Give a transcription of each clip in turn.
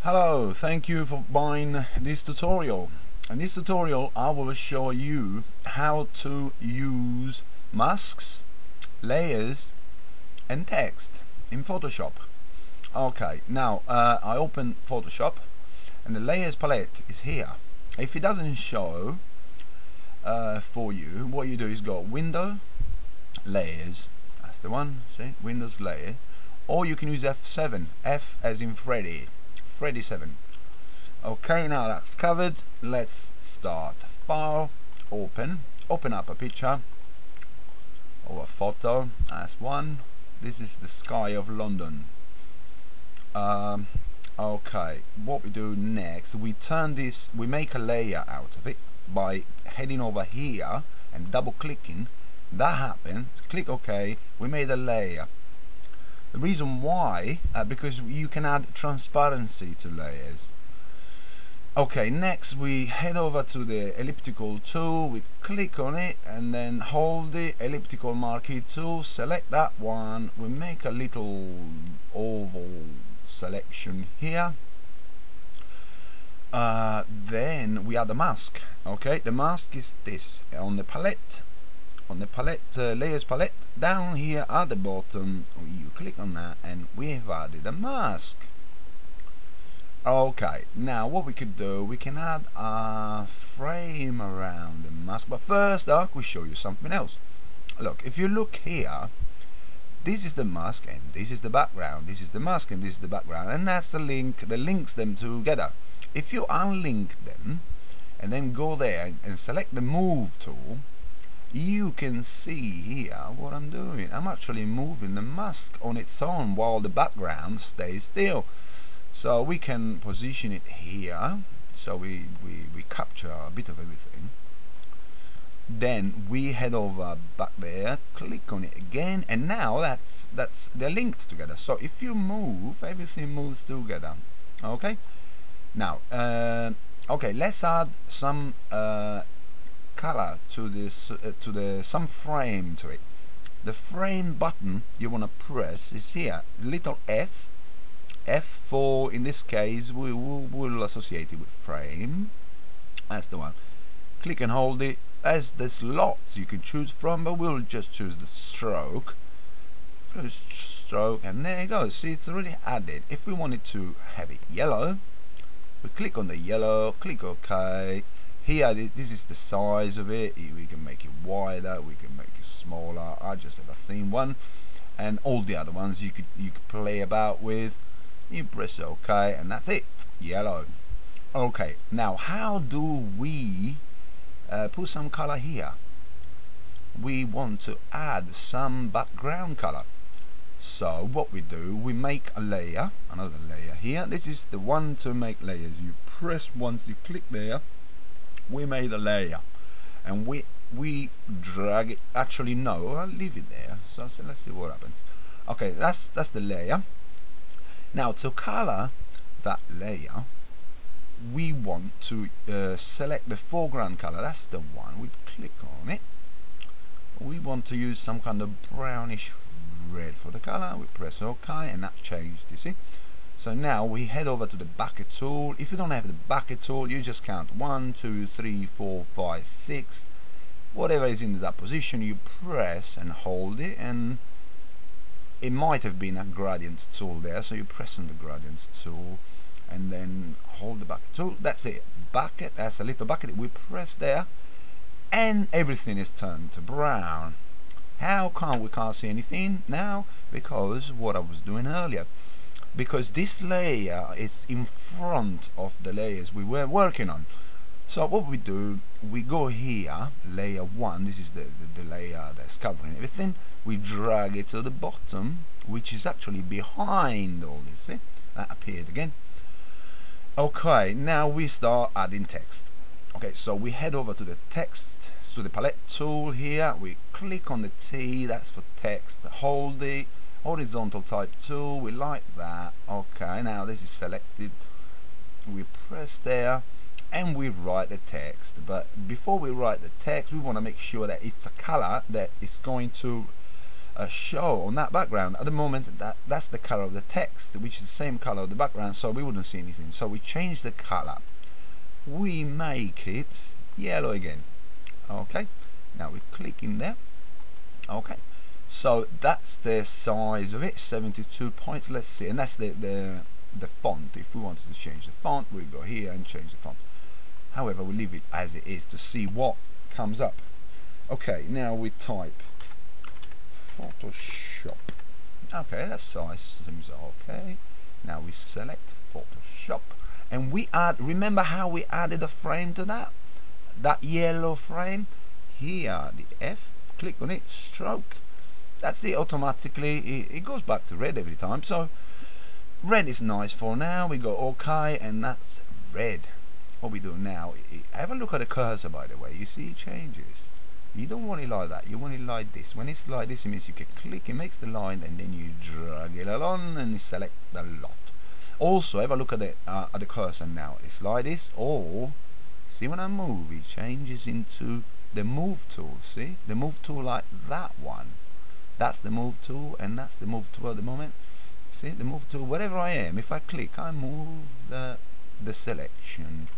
Hello, thank you for buying this tutorial. In this tutorial I will show you how to use masks, layers and text in Photoshop. Okay, now I open Photoshop and the layers palette is here. If it doesn't show for you, what you do is go Window, Layers, that's the one, see, Windows Layer, or you can use F7, F as in Freddy 7. Okay, now that's covered. Let's start. File, open up a picture or a photo. That's one. This is the sky of London. Okay, what we do next, we turn this, we make a layer out of it by heading over here and double clicking. That happens, click OK, we made a layer. The reason why, because you can add transparency to layers. Okay, next we head over to the elliptical tool, we click on it and then hold the elliptical marquee tool, select that one, we make a little oval selection here. Then we add a mask. Okay, the mask is this, on the palette, layers palette, down here at the bottom you click on that and we've added a mask. Okay, now what we could do, we can add a frame around the mask, but first I will show you something else. Look, if you look here, this is the mask and this is the background, this is the mask and this is the background, and that's the link that links them together. If you unlink them and then go there and select the move tool, you can see here what I'm doing. I'm actually moving the mask on its own while the background stays still. So we can position it here, so we capture a bit of everything. Then we head over back there, click on it again, and now they're linked together. So if you move, everything moves together. Okay. Now, okay, let's add some color to this, some frame to it. The frame button you want to press is here, little F for, in this case, we will associate it with frame. That's the one. Click and hold it. As there's lots you can choose from, but we'll just choose the stroke. First stroke, and there you go. See, it's already added. If we wanted to have it yellow, we click on the yellow, click OK. Here, this is the size of it. We can make it wider, we can make it smaller. I just have a thin one, and all the other ones you could play about with. You press OK, and that's it. Yellow. Okay. Now, how do we put some color here? We want to add some background color. So what we do, we make a layer, another layer here. This is the one to make layers. You press once, you click there. We made a layer, and we drag it. Actually, no, I'll leave it there. So let's see what happens. Okay, that's the layer. Now to color that layer, we want to select the foreground color. That's the one. We click on it. We want to use some kind of brownish red for the color. We press OK, and that changed, you see. So now we head over to the bucket tool. If you don't have the bucket tool, you just count 1, 2, 3, 4, 5, 6. Whatever is in that position, you press and hold it, and it might have been a gradient tool there, so you press on the gradient tool and then hold the bucket tool. That's it. Bucket, that's a little bucket. We press there and everything is turned to brown. How come we can't see anything now? Because what I was doing earlier. Because this layer is in front of the layers we were working on. So what we do, we go here, layer 1, this is the layer that's covering everything. We drag it to the bottom, which is actually behind all this. See? That appeared again. Okay, now we start adding text. Okay, so we head over to the text, to the palette tool here. We click on the T, that's for text. Hold the horizontal type tool, we like that. Okay, now this is selected. We press there and we write the text, but before we write the text we want to make sure that it's a color that is going to show on that background. At the moment that's the color of the text, which is the same color of the background, so we wouldn't see anything. So we change the color, we make it yellow again. Okay, now we click in there. Okay, so that's the size of it, 72 points. Let's see, and that's the font. If we wanted to change the font, we go here and change the font. However, we leave it as it is to see what comes up. Okay, now we type Photoshop. Okay, that size seems okay. Now we select Photoshop, and we add, remember how we added a frame to that yellow frame? Here, the F, click on it, stroke. That's it, automatically it goes back to red every time. So red is nice for now. We go OK, and that's red. What we do now, have a look at the cursor, by the way. You see it changes. You don't want it like that, you want it like this. When it's like this, it means you can click, it makes the line, and then you drag it along and select the lot. Also, have a look at the cursor now. It's like this, or see when I move, it changes into the move tool. See the move tool, like that one. That's the move tool, and that's the move tool at the moment. See the move tool, wherever I am, if I click, I move the selection.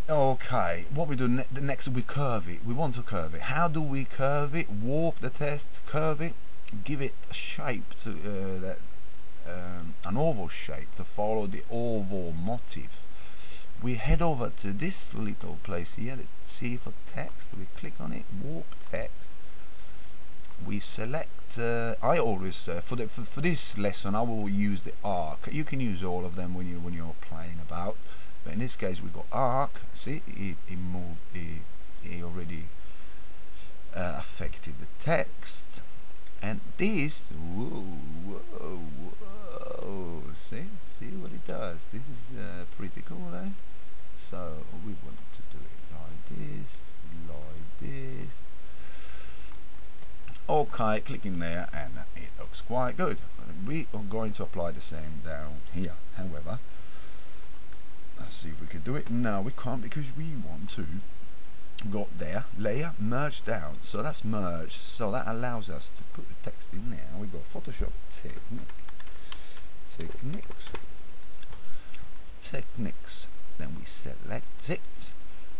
Okay, what we do the next, we curve it. We want to curve it. How do we curve it? Warp the test, curve it, give it a shape to an oval shape to follow the oval motif. We head over to this little place here, see for text. We click on it, warp text. We select. I always for this lesson I will use the arc. You can use all of them when you're playing about. But in this case we got arc. See, it moved. It already affected the text. And this, whoa, see what it does. This is pretty cool, eh? So we want to do it like this, like this. Okay, clicking there, and it looks quite good. We are going to apply the same down here. However, let's see if we can do it. No, we can't, because we want to go there, layer, merge down. So that's merge. So that allows us to put the text in there. We go Photoshop techniques. Then we select it.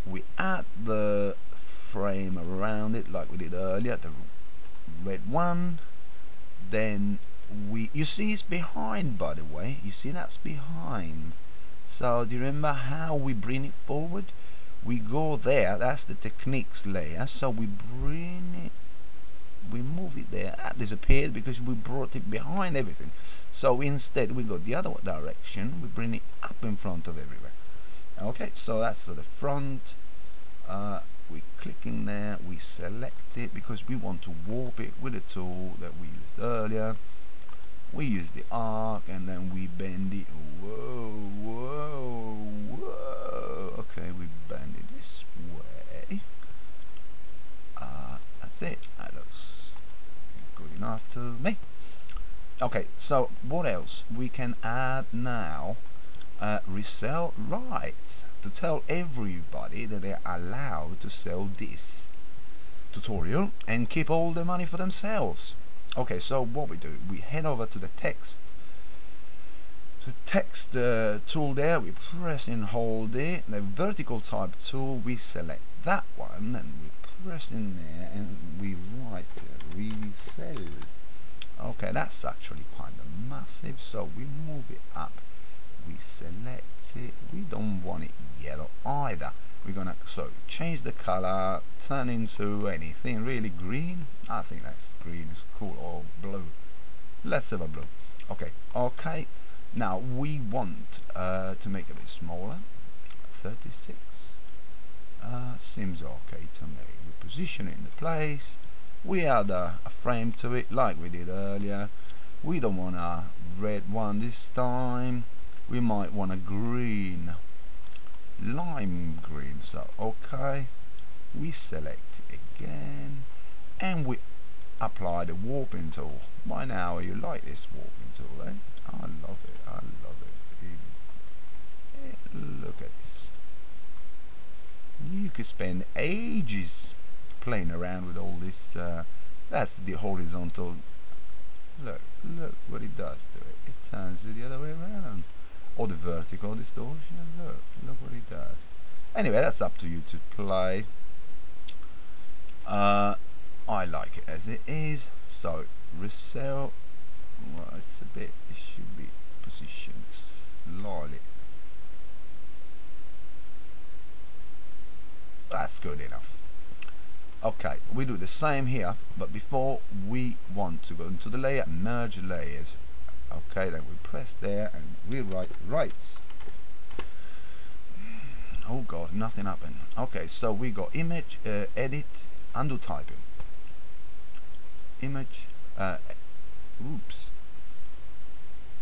We add the frame around it like we did earlier, the red one. Then you see it's behind, by the way. You see that's behind. So do you remember how we bring it forward? We go there, that's the techniques layer, so we bring it, we move it there. That disappeared because we brought it behind everything. So instead we go the other direction, we bring it up in front of everywhere. Okay, so that's the front. We click in there, we select it because we want to warp it with a tool that we used earlier. We use the arc, and then we bend it. Whoa, whoa, whoa. Okay, we bend it this way. That's it. That looks good enough to me. Okay, so what else? We can add now resell rights to tell everybody that they're allowed to sell this tutorial and keep all the money for themselves. Okay, so what we do, we head over to the text. So text tool there, we press and hold it. The vertical type tool, we select that one, and we press in there and we write resell. Okay, that's actually kind of massive, so we move it up. We select it. We don't want it yellow either. We're gonna change the color, turn into anything really green. I think that's green is cool, or blue. Let's have a blue. Okay, okay. Now we want to make it a bit smaller. 36 seems okay to me. We position it in the place. We add a frame to it like we did earlier. We don't want a red one this time. We might want a green, lime green. So okay, we select it again, and we apply the warping tool. By now you like this warping tool, eh? I love it, I love it. Look at this. You could spend ages playing around with all this That's the horizontal. Look what it does to it. It turns it the other way around. Or the vertical distortion. Look what it does. Anyway, that's up to you to play. I like it as it is. So resell. Well, it's a bit. It should be positioned slightly. That's good enough. Okay, we do the same here, but before we want to go into the layer, merge layers. Okay, then we press there and we write rights. Oh god, nothing happened. Okay, so we got image, edit, undo typing. Image, oops.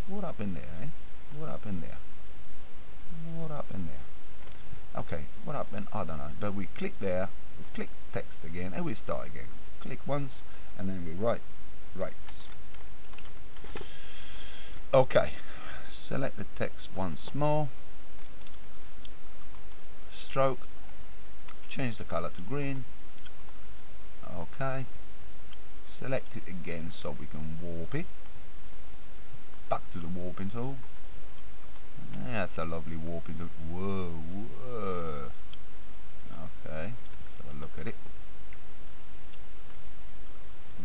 What happened there, eh? What happened there? What happened there? Okay, what happened? I don't know. But we click there, we click text again, and we start again. Click once, and then we write rights. Okay, select the text once more. Stroke, change the color to green. Okay, select it again so we can warp it. Back to the warping tool. That's a lovely warping tool. Whoa. Okay, let's have a look at it.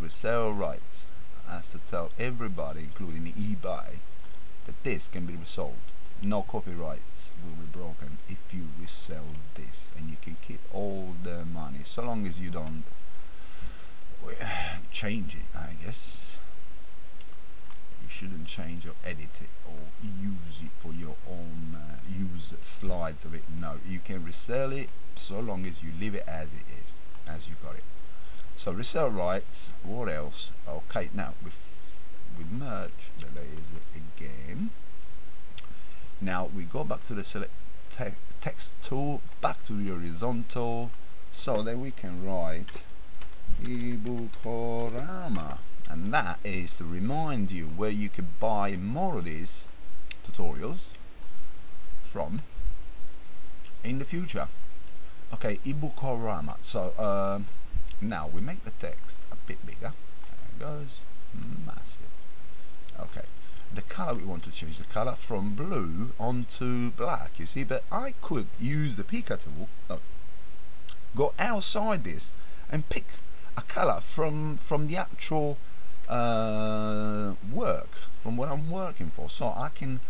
Resell rights has to tell everybody, including eBay, that this can be resold. No copyrights will be broken if you resell this, and you can keep all the money so long as you don't change it, I guess. You shouldn't change or edit it or use it for your own use slides of it. No, you can resell it so long as you leave it as it is, as you got it. So resell rights. What else? Okay, now we merge the layers again. Now we go back to the select text tool, back to the horizontal, so that we can write Ibukorama, and that is to remind you where you can buy more of these tutorials from in the future. Okay, Ibukorama. So now we make the text a bit bigger. There it goes, massive. Okay, the color, we want to change the color from blue onto black, you see, but I could use the Pika tool, go outside this and pick a color from the actual work, from what I'm working for, so I can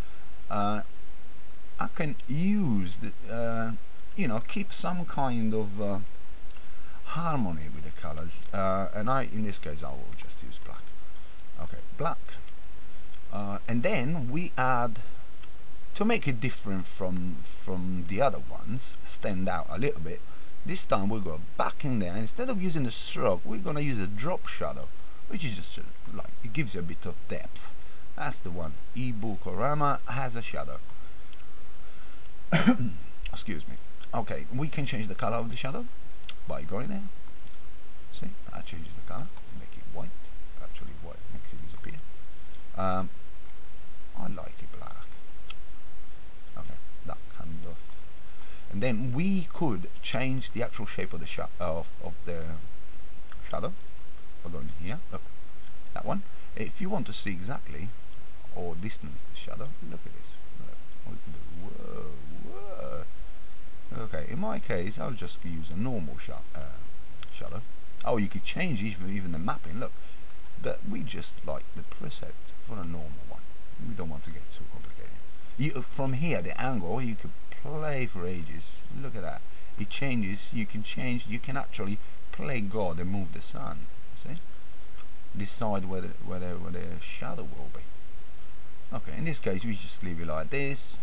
use the you know, keep some kind of harmony with the colors, and in this case I will just use black. Okay, black. And then we add, to make it different from the other ones, stand out a little bit, this time we'll go back in there, and instead of using the stroke, we're gonna use a drop shadow, which is just like, it gives you a bit of depth. That's the one. Ibukorama has a shadow. Excuse me. Okay, we can change the color of the shadow by going there. See, that changes the color, make it white. Actually, white makes it disappear. I like it black. Okay, that kind of. And then we could change the actual shape of the of the shadow by going here. Look, that one. If you want to see exactly or distance the shadow, look at this. Look, we can do. Whoa. Okay, in my case, I'll just use a normal shadow. Oh, you could change even the mapping. Look. But we just like the preset for a normal one. We don't want to get too complicated. From here, the angle, you could play for ages. Look at that. It changes. You can change. You can actually play God and move the sun. See? Decide where the shadow will be. Okay. In this case, we just leave it like this.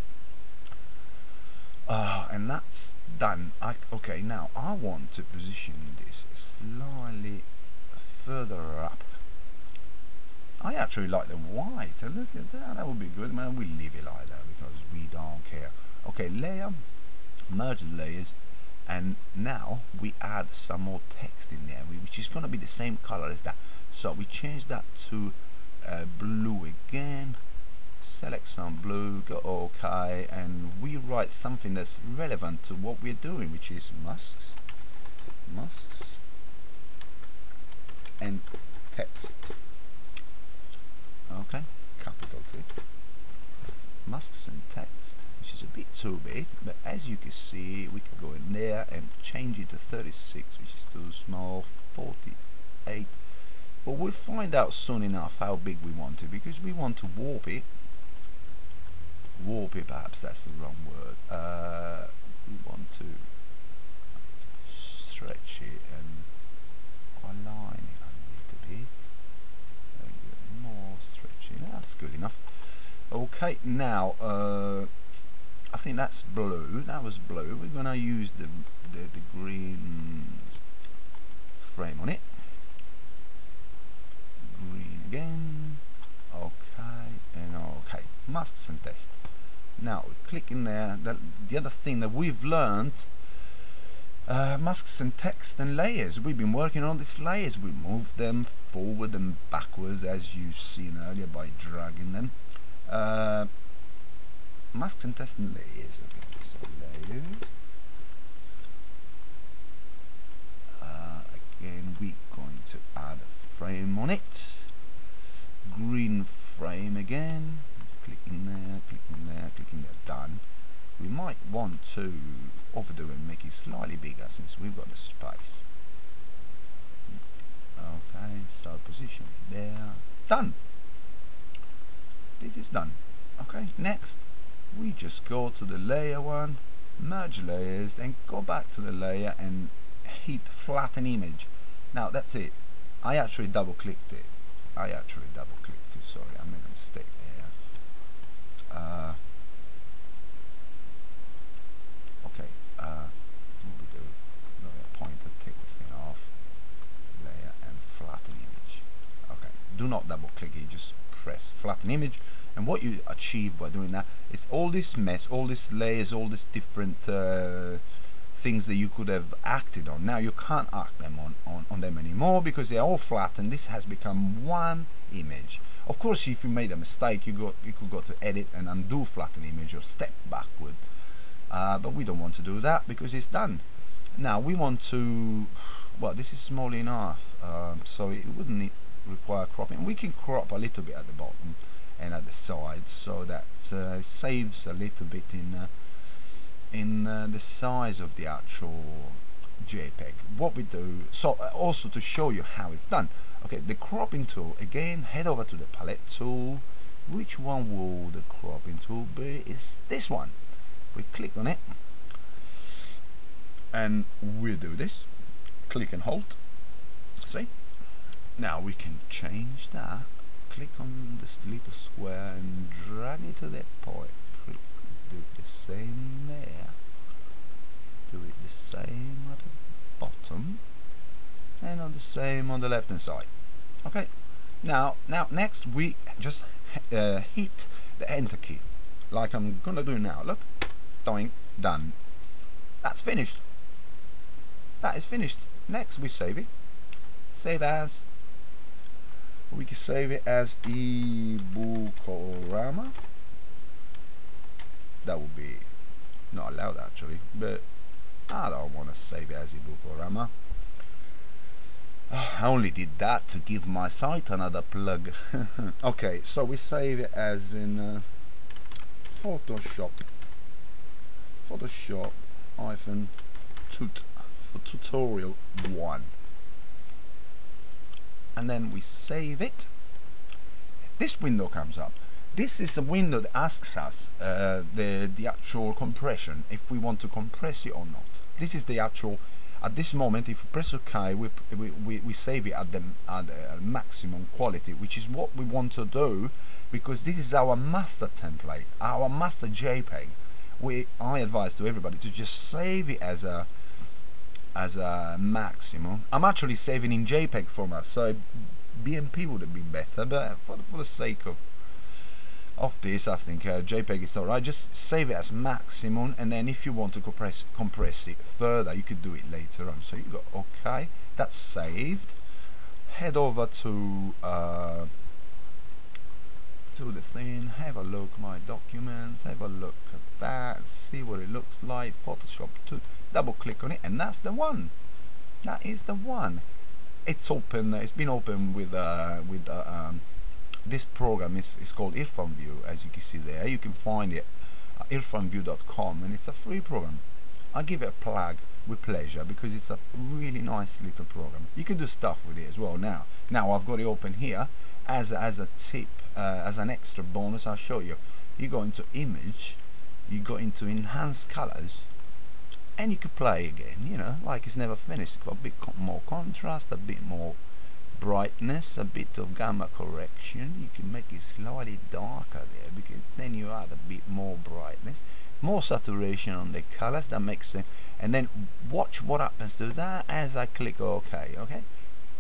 And that's done. Okay. Now I want to position this slightly further up. I actually like the white. Look at that. That would be good. Man, we leave it like that because we don't care. Okay, layer, merge the layers, and now we add some more text in there, which is going to be the same color as that. So we change that to blue again. Select some blue. Go OK, and we write something that's relevant to what we're doing, which is musks. Musks. and text. Okay, capital T. Masks and text, which is a bit too big, but as you can see, we can go in there and change it to 36, which is too small, 48. But we'll find out soon enough how big we want it, because we want to warp it. Warp it, perhaps that's the wrong word. We want to stretch it and align it a little bit. More stretching. That's good enough. Okay, now I think that's blue. That was blue. We're gonna use the green frame on it. Green again. Okay, and okay. Masks and test. Now we click in there. The other thing that we've learned, masks and text and layers. We've been working on these layers. We move them forward and backwards, as you've seen earlier, by dragging them. Masks and text and layers. Okay, so layers. Again, we're going to add a frame on it. Green frame again. Clicking there, clicking there, clicking there. Done. We might want to overdo and make it slightly bigger since we've got the space. Okay, so position it there. Done. This is done. Okay, next we just go to the layer one, merge layers, then go back to the layer and hit flatten image. Now that's it. I actually double clicked it. Sorry, I made a mistake there. Okay, what we do? Layer pointer, take the thing off, layer and flatten image. Okay, do not double click it, just press flatten image, and what you achieve by doing that is all this mess, all these layers, all these different things that you could have acted on. Now you can't act them on them anymore because they are all flattened. This has become one image. Of course, if you made a mistake, you could go to edit and undo flatten image or step backward. But we don't want to do that because it's done. Now we want to, well, this is small enough, so it wouldn't require cropping. We can crop a little bit at the bottom and at the sides, so that saves a little bit in the size of the actual JPEG. What we do, so also to show you how it's done. Okay, the cropping tool, again, head over to the palette tool. Which one will the cropping tool be? It's this one. We click on it and we do this, click and hold. See, now we can change that. Click on this little square and drag it to that point. Click, do it the same there, do it the same at the bottom, and on the same on the left hand side. Okay, now next we just hit the enter key like I'm gonna do now. Look, doing, done. That's finished. That is finished. Next we save it. Save as. We can save it as ebookorama. That would be not allowed actually, but I don't want to save it as ebookorama. I only did that to give my site another plug. Okay, so we save it as in Photoshop -tut for tutorial 1, and then we save it. This window comes up. This is a window that asks us the actual compression, if we want to compress it or not. This is the actual, at this moment, if we press OK, we save it at the maximum quality, which is what we want to do, because this is our master template, our master JPEG. I advise to everybody to just save it as a maximum. I'm actually saving in JPEG format, so BMP would have been better, but for the sake of this, I think JPEG is alright. Just save it as maximum, and then if you want to compress it further, you could do it later on. So you go OK, that's saved. Head over to the thing, have a look my documents, have a look at that, see what it looks like. Photoshop 2, double click on it, and that's the one. That is the one. it's open. It's been open with this program. It's called Earphone View, as you can see there. You can find it at earphoneview.com, and it's a free program. I give it a plug with pleasure because it's a really nice little program. You can do stuff with it as well. Now I've got it open here as a tip, as an extra bonus. I'll show you. You go into Image, you go into Enhance Colors, and you could play again, you know, like it's never finished. It's got a bit more contrast, a bit more brightness, a bit of gamma correction. You can make it slightly darker there, because then you add a bit more brightness, more saturation on the colors. That makes sense. And then watch what happens to that as I click OK.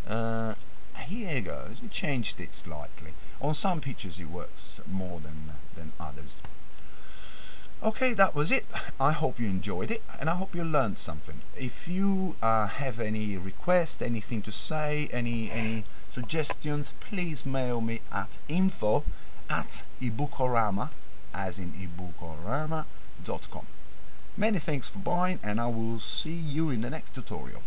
Here it goes. It changed it slightly. On some pictures it works more than others. Okay, that was it. I hope you enjoyed it, and I hope you learned something. If you have any requests, anything to say, any suggestions, please mail me at info@ebookorama, as in ebookorama.com. Many thanks for buying, and I will see you in the next tutorial.